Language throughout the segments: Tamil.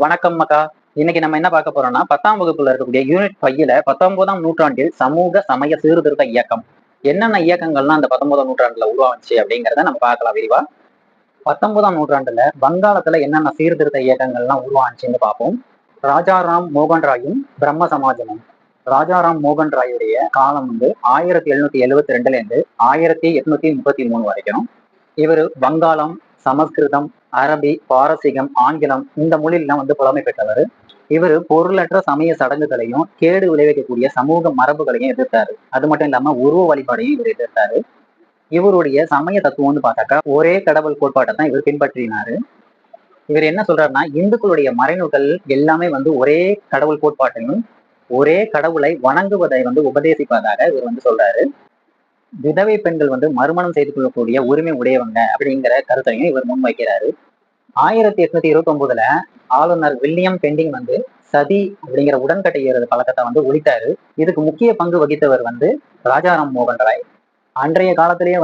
வணக்கம் மக்கா. இன்னைக்கு நம்ம என்ன பார்க்க போறோம்னா 10ஆம் வகுப்புல இருக்கக்கூடிய யூனிட் 5ல 19ஆம் நூற்றாண்டில் சமூக சமய சீர்திருத்த இயக்கம் என்னென்ன இயக்கங்கள்லாம் அந்த 19ஆம் நூற்றாண்டுல உருவாச்சு அப்படிங்கிறத நம்ம பார்க்கலாம் விரிவா. 19ஆம் நூற்றாண்டுல வங்காளத்துல என்னென்ன சீர்திருத்த இயக்கங்கள்லாம் உருவாச்சுன்னு பார்ப்போம். ராஜாராம் மோகன் ராயும் பிரம்ம சமாஜமும். ராஜாராம் மோகன் ராயுடைய காலம் 1772 இருந்து 1833 வரைக்கும். இவர் வங்காளம், சமஸ்கிருதம், அரபி, பாரசீகம், ஆங்கிலம் இந்த மொழியெல்லாம் புலமை பெற்றவர். இவர் பொருளற்ற சமய சடங்குகளையும் கேடு விளைவிக்கக்கூடிய சமூக மரபுகளையும் எதிர்த்தாரு. அது மட்டும் இல்லாம உருவ வழிபாடையும் இவர் எதிர்த்தாரு. இவருடைய சமய தத்துவம்னு பார்த்தாக்கா ஒரே கடவுள் கோட்பாட்டை தான் இவர் பின்பற்றினாரு. இவர் என்ன சொல்றாருன்னா, இந்துக்களுடைய மறைநூல்கள் எல்லாமே ஒரே கடவுள் கோட்பாட்டையும் ஒரே கடவுளை வணங்குவதை உபதேசிப்பதாக இவர் சொல்றாரு. விதவை பெண்கள் மறுமணம் செய்து கொள்ளக்கூடிய உரிமை உடையவங்க அப்படிங்கிற கருத்தையும் இவர் முன்வைக்கிறாரு. 1829 ஆளுநர் வில்லியம் பெண்டிங் சதி அப்படிங்கிற உடன்கட்டை ஏறுற பழக்கத்தை ஒழித்தாரு. இதுக்கு முக்கிய பங்கு வகித்தவர் ராஜாராம் மோகன் ராய். அன்றைய காலத்திலேயே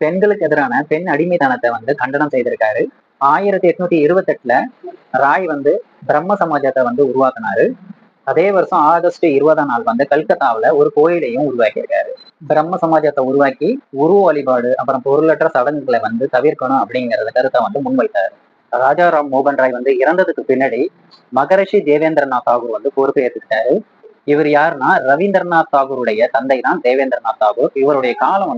பெண்களுக்கு எதிரான பெண் அடிமைத்தனத்தை கண்டனம் செய்திருக்காரு. 1828 ராய் பிரம்ம சமாஜத்தை உருவாக்குனாரு. அதே வருஷம் ஆகஸ்ட் 20ஆம் நாள் கல்கத்தாவில ஒரு கோயிலையும் உருவாக்கியிருக்காரு. பிரம்ம சமாஜத்தை உருவாக்கி உருவ வழிபாடு அப்புறம் பொருளற்ற சடங்குகளை தவிர்க்கணும் அப்படிங்கறத கருத்தை முன்வைத்தார். ராஜாராம் மோகன் ராய் இறந்ததுக்கு பின்னாடி மகரிஷி தேவேந்திரநாத் தாகூர் பொறுப்பு ஏற்றுக்கிட்டாரு. இவர் யாருன்னா ரவீந்திரநாத் தாகூருடைய தந்தை தான் தேவேந்திரநாத் தாகூர். இவருடைய காலம்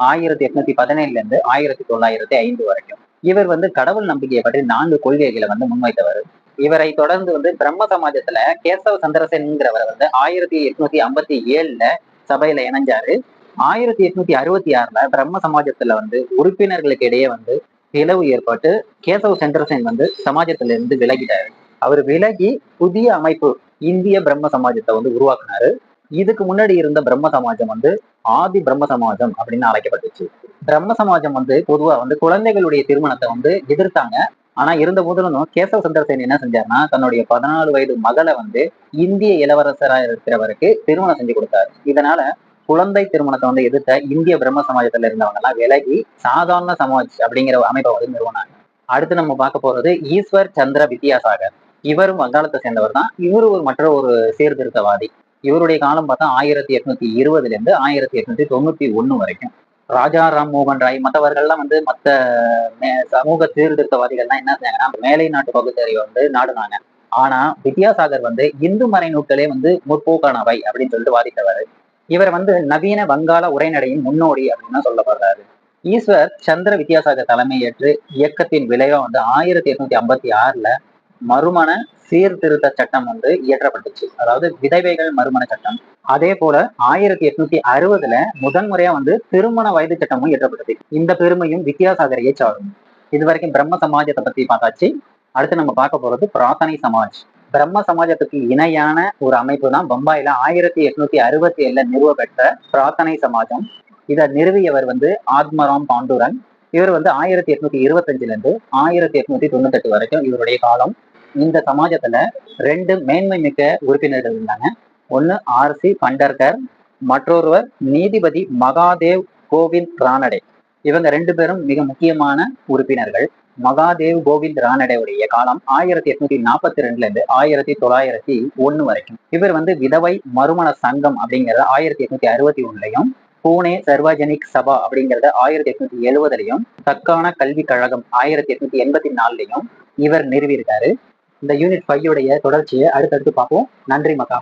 1817 இருந்து 1905 வரைக்கும். இவர் கடவுள் நம்பிக்கையை பற்றி 4 கொள்கைகளை முன்வைத்தவர். இவரை தொடர்ந்து பிரம்ம சமாஜத்துல கேசவ சந்திரசேன்ங்கிறவர் 1857 சபையில இணைஞ்சாரு. 1866 பிரம்ம சமாஜத்துல உறுப்பினர்களுக்கு இடையே பிளவு ஏற்பட்டு கேசவ சந்திரசேன் சமாஜத்துல இருந்து விலகிட்டாரு. அவர் விலகி புதிய அமைப்பு இந்திய பிரம்ம சமாஜத்தை உருவாக்குனாரு. இதுக்கு முன்னாடி இருந்த பிரம்ம சமாஜம் ஆதி பிரம்ம சமாஜம் அப்படின்னு அழைக்கப்பட்டுச்சு. பிரம்ம சமாஜம் பொதுவா குழந்தைகளுடைய திருமணத்தை எதிர்த்தாங்க. ஆனா இருந்த போதிலும் கேசவ சந்திரசேன் என்ன செஞ்சாருன்னா, தன்னுடைய 14 வயது மகளை இந்திய இளவரசராக இருக்கிறவருக்கு திருமணம் செஞ்சு கொடுத்தாரு. இதனால குழந்தை திருமணத்தை எதிர்த்த இந்திய பிரம்ம சமாஜத்துல இருந்தவங்க எல்லாம் விலகி சாதாரண சமாஜ் அப்படிங்கிற அமைப்பை நிறுவனாங்க. அடுத்து நம்ம பார்க்க போறது ஈஸ்வர் சந்திர வித்யாசாகர். இவரும் வங்காளத்தை சேர்ந்தவர் தான். இவரு மற்ற ஒரு சீர்திருத்தவாதி. இவருடைய காலம் பார்த்தா 1820 இருந்து 1891 வரைக்கும். ராஜாராம் மோகன் ராய் மற்றவர்கள்லாம் மற்ற சமூக சீர்திருத்தவாதிகள்லாம் என்ன செஞ்சாங்கன்னா, மேலை நாட்டு பகுத்தறிவை நாடுனாங்க. ஆனா வித்யாசாகர் இந்து மறைநூல்களே முற்போக்கானவை அப்படின்னு சொல்லிட்டு வாதித்தவர். இவர் நவீன வங்காள உரைநடையின் முன்னோடி அப்படின்னு சொல்லப்படுறாரு. ஈஸ்வர் சந்திர வித்யாசாகர் தலைமையேற்று இயக்கத்தின் விளைவா 1856 மறுமண சீர்திருத்த சட்டம் இயற்றப்பட்டுச்சு. அதாவது விதவைகள் மறுமண சட்டம். அதே போல 1860 முதன்முறையா திருமண வயது சட்டமும் இயற்றப்பட்டது. இந்த பெருமையும் வித்யாசாகரையே சாரும். இது வரைக்கும் பிரம்ம சமாஜத்தை பத்தி பார்த்தாச்சு. அடுத்து நம்ம பார்க்க போறது பிரார்த்தனை சமாஜ். பிரம்ம சமாஜத்துக்கு இணையான ஒரு அமைப்பு தான் பம்பாயில 1867 நிறுவப்பெற்ற பிரார்த்தனை சமாஜம். இதை நிறுவியவர் ஆத்மராம் பாண்டுரன். இவர் 1825 இருந்து 1898 வரைக்கும் இவருடைய காலம். இந்த சமாஜத்துல 2 மேன்மை மிக்க உறுப்பினர்கள் இருந்தாங்க. ஒன்னு ஆர்.சி. பண்டர்கர், மற்றொருவர் நீதிபதி மகாதேவ் கோவிந்த் ரானடே. இவங்க 2 பேரும் மிக முக்கியமான உறுப்பினர்கள். மகாதேவ் கோவிந்த் ரானடேவுடைய காலம் 1842 இருந்து 1901 வரைக்கும். இவர் விதவை மறுமண சங்கம் அப்படிங்கிறத 1861 பூனே சர்வஜனிக் சபா அப்படிங்கிறத 1870 தக்கான கல்விக் கழகம் 1884 இவர் நிறுவியிருக்காரு. இந்த யூனிட் 5 தொடர்ச்சியை அடுத்தடுத்து பார்ப்போம். நன்றி மக்கா.